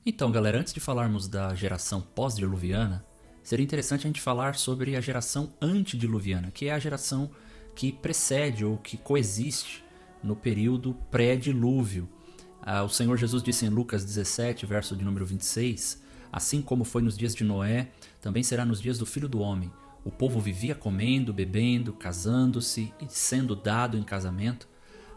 Então, galera, antes de falarmos da geração pós-diluviana, seria interessante a gente falar sobre a geração antediluviana, que é a geração que precede ou que coexiste no período pré-dilúvio. O Senhor Jesus disse em Lucas 17, verso de número 26, assim como foi nos dias de Noé, também será nos dias do Filho do Homem. O povo vivia comendo, bebendo, casando-se e sendo dado em casamento,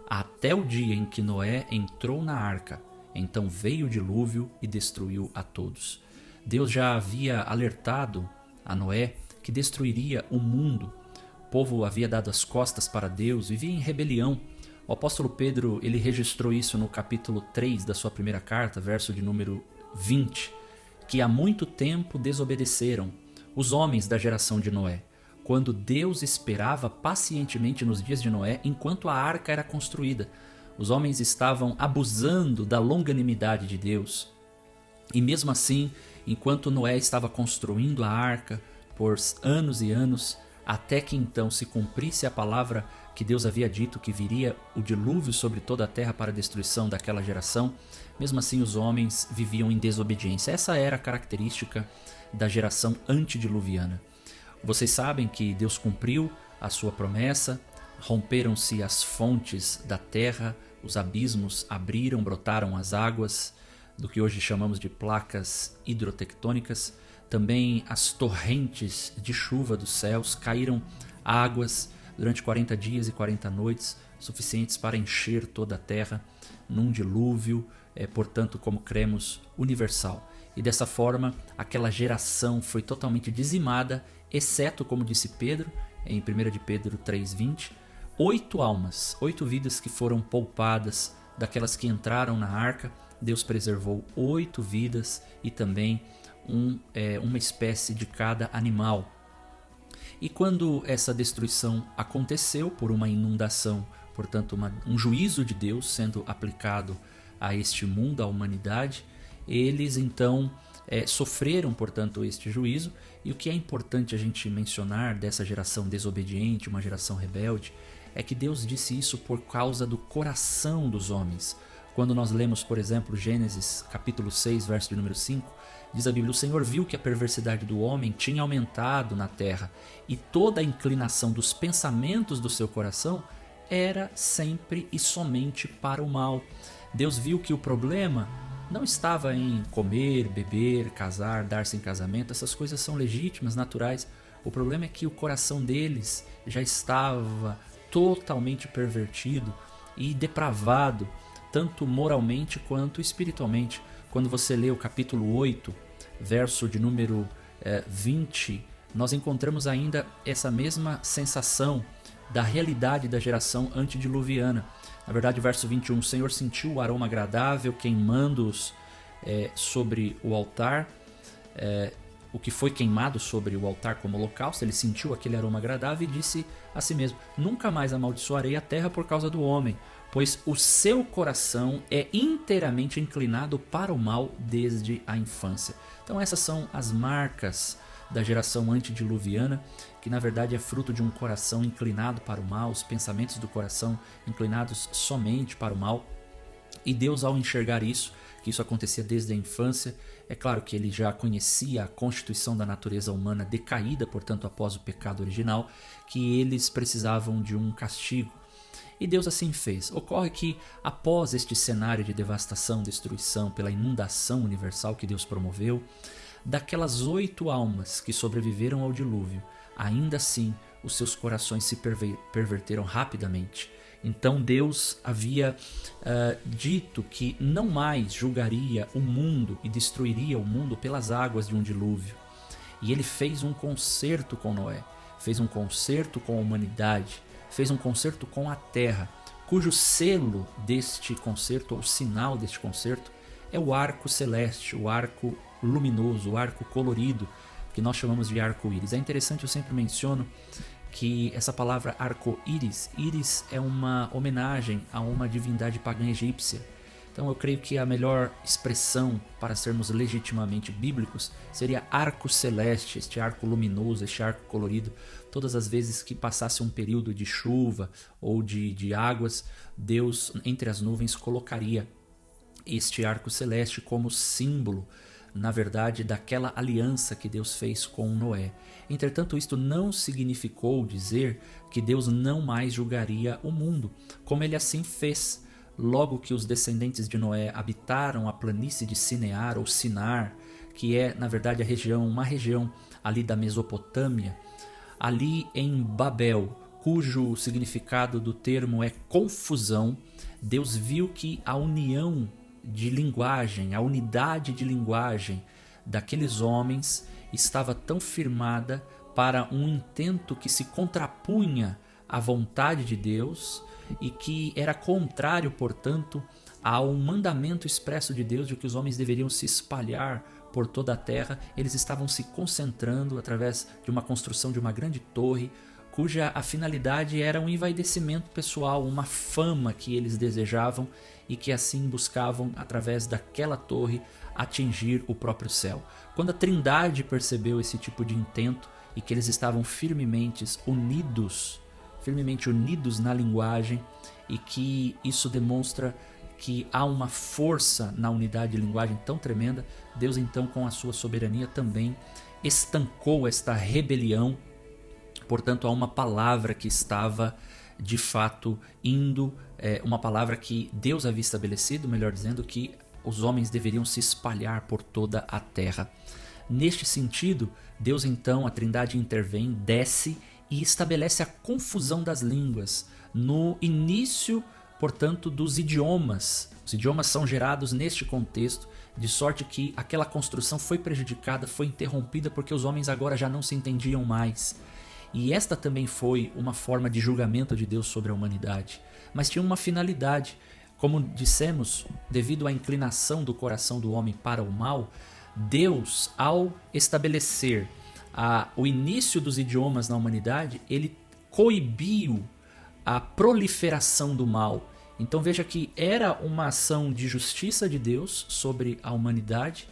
até o dia em que Noé entrou na arca. Então veio o dilúvio e destruiu a todos. Deus já havia alertado a Noé que destruiria o mundo. O povo havia dado as costas para Deus, vivia em rebelião. O apóstolo Pedro ele registrou isso no capítulo 3 da sua primeira carta, verso de número 20, que há muito tempo desobedeceram os homens da geração de Noé, quando Deus esperava pacientemente nos dias de Noé enquanto a arca era construída. Os homens estavam abusando da longanimidade de Deus. E mesmo assim, enquanto Noé estava construindo a arca por anos e anos, até que então se cumprisse a palavra que Deus havia dito que viria o dilúvio sobre toda a terra para a destruição daquela geração, mesmo assim os homens viviam em desobediência. Essa era a característica da geração antediluviana. Vocês sabem que Deus cumpriu a sua promessa, romperam-se as fontes da terra, os abismos abriram, brotaram as águas do que hoje chamamos de placas hidrotectônicas. Também as torrentes de chuva dos céus caíram águas durante 40 dias e 40 noites, suficientes para encher toda a terra num dilúvio, portanto, como cremos, universal. E dessa forma, aquela geração foi totalmente dizimada, exceto, como disse Pedro, em 1 de Pedro 3,20, 8 almas, 8 vidas que foram poupadas daquelas que entraram na arca. Deus preservou 8 vidas e também uma espécie de cada animal. E quando essa destruição aconteceu por uma inundação, portanto um juízo de Deus sendo aplicado a este mundo, à humanidade, eles então sofreram, portanto, este juízo. E o que é importante a gente mencionar dessa geração desobediente, uma geração rebelde, é que Deus disse isso por causa do coração dos homens. Quando nós lemos, por exemplo, Gênesis capítulo 6, verso de número 5, diz a Bíblia: o Senhor viu que a perversidade do homem tinha aumentado na terra e toda a inclinação dos pensamentos do seu coração era sempre e somente para o mal. Deus viu que o problema não estava em comer, beber, casar, dar-se em casamento. Essas coisas são legítimas, naturais. O problema é que o coração deles já estava totalmente pervertido e depravado, tanto moralmente quanto espiritualmente. Quando você lê o capítulo 8, verso de número 20, nós encontramos ainda essa mesma sensação da realidade da geração antediluviana. Na verdade, verso 21, o Senhor sentiu o aroma agradável queimando-os sobre o altar, o que foi queimado sobre o altar como holocausto. Ele sentiu aquele aroma agradável e disse a si mesmo: nunca mais amaldiçoarei a terra por causa do homem, pois o seu coração é inteiramente inclinado para o mal desde a infância. Então essas são as marcas da geração antediluviana, que na verdade é fruto de um coração inclinado para o mal, os pensamentos do coração inclinados somente para o mal. E Deus, ao enxergar isso, que isso acontecia desde a infância, é claro que ele já conhecia a constituição da natureza humana decaída, portanto, após o pecado original, que eles precisavam de um castigo. E Deus assim fez. Ocorre que, após este cenário de devastação, destruição, pela inundação universal que Deus promoveu, daquelas 8 almas que sobreviveram ao dilúvio, ainda assim os seus corações se perverteram rapidamente. Então Deus havia dito que não mais julgaria o mundo e destruiria o mundo pelas águas de um dilúvio. E ele fez um concerto com Noé, fez um concerto com a humanidade, fez um concerto com a terra, cujo selo deste concerto, ou sinal deste concerto, é o arco celeste, o arco luminoso, o arco colorido, que nós chamamos de arco-íris. É interessante, eu sempre menciono que essa palavra arco-íris, íris é uma homenagem a uma divindade pagã egípcia. Então eu creio que a melhor expressão para sermos legitimamente bíblicos seria arco celeste, este arco luminoso, este arco colorido. Todas as vezes que passasse um período de chuva ou de águas, Deus entre as nuvens colocaria este arco celeste como símbolo, na verdade, daquela aliança que Deus fez com Noé. Entretanto, isto não significou dizer que Deus não mais julgaria o mundo, como ele assim fez. Logo que os descendentes de Noé habitaram a planície de Sinear ou Sinar, que é, na verdade, uma região ali da Mesopotâmia, ali em Babel, cujo significado do termo é confusão, Deus viu que a união de linguagem, a unidade de linguagem daqueles homens estava tão firmada para um intento que se contrapunha à vontade de Deus e que era contrário, portanto, ao mandamento expresso de Deus de que os homens deveriam se espalhar por toda a terra. Eles estavam se concentrando através de uma construção de uma grande torre, cuja a finalidade era um envaidecimento pessoal, uma fama que eles desejavam e que assim buscavam, através daquela torre, atingir o próprio céu. Quando a Trindade percebeu esse tipo de intento e que eles estavam firmemente unidos na linguagem, e que isso demonstra que há uma força na unidade de linguagem tão tremenda, Deus então, com a sua soberania, também estancou esta rebelião. Portanto, há uma palavra que estava de fato indo, uma palavra que Deus havia estabelecido, melhor dizendo, que os homens deveriam se espalhar por toda a terra. Neste sentido, Deus então, a Trindade intervém, desce e estabelece a confusão das línguas no início, portanto, dos idiomas. Os idiomas são gerados neste contexto, de sorte que aquela construção foi prejudicada, foi interrompida, porque os homens agora já não se entendiam mais. E esta também foi uma forma de julgamento de Deus sobre a humanidade, mas tinha uma finalidade. Como dissemos, devido à inclinação do coração do homem para o mal, Deus, ao estabelecer o início dos idiomas na humanidade, ele coibiu a proliferação do mal. Então veja que era uma ação de justiça de Deus sobre a humanidade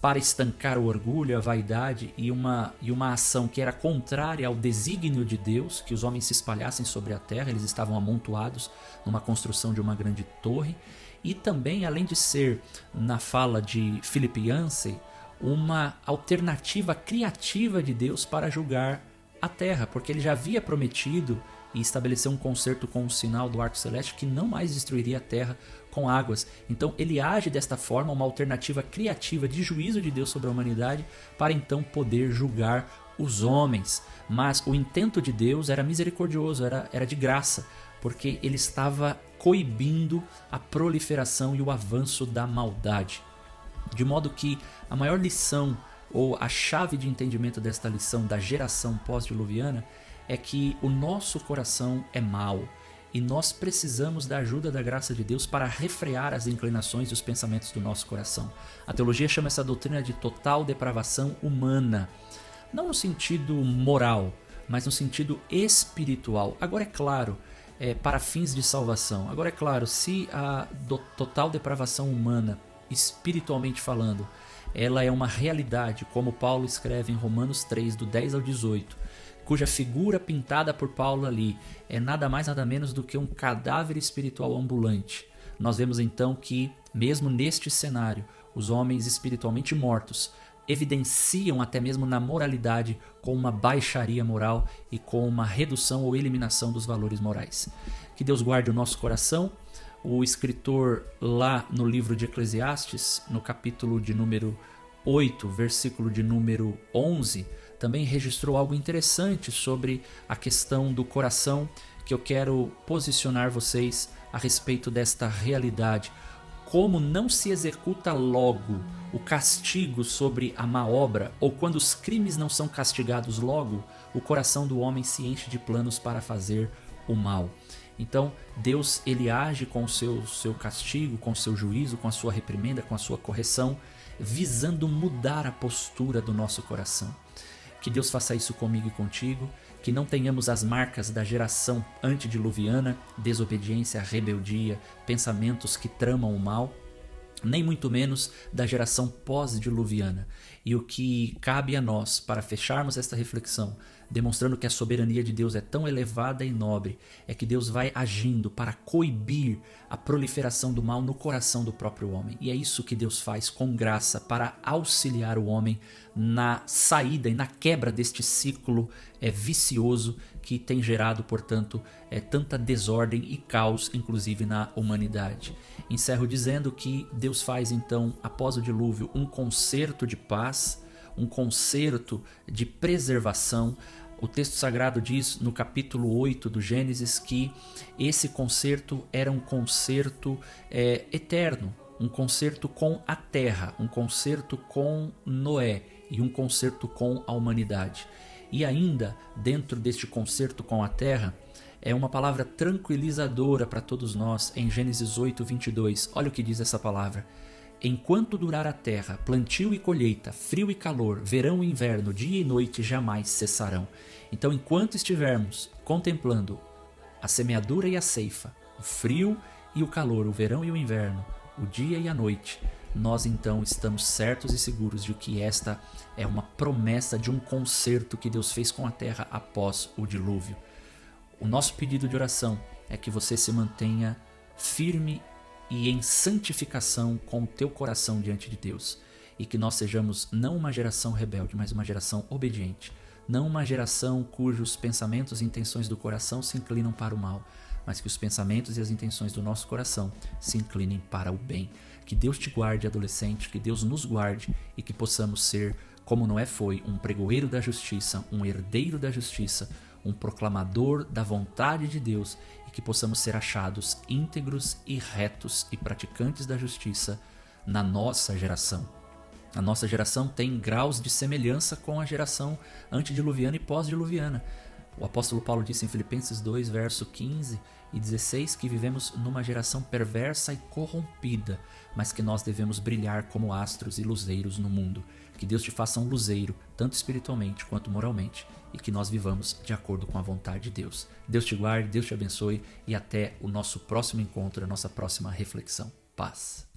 para estancar o orgulho, a vaidade e uma ação que era contrária ao desígnio de Deus, que os homens se espalhassem sobre a terra. Eles estavam amontoados numa construção de uma grande torre. E também, além de ser, na fala de Philip Yancey, uma alternativa criativa de Deus para julgar a terra, porque ele já havia prometido e estabeleceu um concerto com o sinal do arco celeste que não mais destruiria a terra com águas. Então ele age desta forma, uma alternativa criativa de juízo de Deus sobre a humanidade, para então poder julgar os homens. Mas o intento de Deus era misericordioso, era de graça, porque ele estava coibindo a proliferação e o avanço da maldade. De modo que a maior lição, ou a chave de entendimento desta lição da geração pós-diluviana, é que o nosso coração é mau e nós precisamos da ajuda da graça de Deus para refrear as inclinações e os pensamentos do nosso coração. A teologia chama essa doutrina de total depravação humana, não no sentido moral, mas no sentido espiritual. Agora é claro, para fins de salvação. Agora é claro, se a total depravação humana, espiritualmente falando, ela é uma realidade, como Paulo escreve em Romanos 3, do 10 ao 18, cuja figura pintada por Paulo ali é nada mais nada menos do que um cadáver espiritual ambulante. Nós vemos então que, mesmo neste cenário, os homens espiritualmente mortos evidenciam até mesmo na moralidade com uma baixaria moral e com uma redução ou eliminação dos valores morais. Que Deus guarde o nosso coração. O escritor lá no livro de Eclesiastes, no capítulo de número 8, versículo de número 11, também registrou algo interessante sobre a questão do coração, que eu quero posicionar vocês a respeito desta realidade. Como não se executa logo o castigo sobre a má obra, ou quando os crimes não são castigados logo, o coração do homem se enche de planos para fazer o mal. Então Deus, ele age com o seu castigo, com o seu juízo, com a sua reprimenda, com a sua correção, visando mudar a postura do nosso coração. Que Deus faça isso comigo e contigo, que não tenhamos as marcas da geração antediluviana, desobediência, rebeldia, pensamentos que tramam o mal, nem muito menos da geração pós-diluviana. E o que cabe a nós, para fecharmos esta reflexão, demonstrando que a soberania de Deus é tão elevada e nobre, é que Deus vai agindo para coibir a proliferação do mal no coração do próprio homem. E é isso que Deus faz com graça para auxiliar o homem na saída e na quebra deste ciclo vicioso que tem gerado, portanto, tanta desordem e caos, inclusive na humanidade. Encerro dizendo que Deus faz então, após o dilúvio, um concerto de paz, um concerto de preservação. O texto sagrado diz no capítulo 8 do Gênesis que esse concerto era um concerto eterno, um concerto com a terra, um concerto com Noé e um concerto com a humanidade. E ainda, dentro deste concerto com a terra, é uma palavra tranquilizadora para todos nós em Gênesis 8, 22. Olha o que diz essa palavra. Enquanto durar a terra, plantio e colheita, frio e calor, verão e inverno, dia e noite jamais cessarão. Então, enquanto estivermos contemplando a semeadura e a ceifa, o frio e o calor, o verão e o inverno, o dia e a noite, nós então estamos certos e seguros de que esta é uma promessa de um concerto que Deus fez com a terra após o dilúvio. O nosso pedido de oração é que você se mantenha firme e em santificação com o teu coração diante de Deus, e que nós sejamos não uma geração rebelde, mas uma geração obediente, não uma geração cujos pensamentos e intenções do coração se inclinam para o mal, mas que os pensamentos e as intenções do nosso coração se inclinem para o bem. Que Deus te guarde, adolescente, que Deus nos guarde e que possamos ser, como Noé foi, um pregoeiro da justiça, um herdeiro da justiça, um proclamador da vontade de Deus, e que possamos ser achados íntegros e retos e praticantes da justiça na nossa geração. A nossa geração tem graus de semelhança com a geração antediluviana e pós-diluviana. O apóstolo Paulo disse em Filipenses 2, verso 15 e 16 que vivemos numa geração perversa e corrompida, mas que nós devemos brilhar como astros e luzeiros no mundo. Que Deus te faça um luzeiro, tanto espiritualmente quanto moralmente, e que nós vivamos de acordo com a vontade de Deus. Deus te guarde, Deus te abençoe e até o nosso próximo encontro, a nossa próxima reflexão. Paz.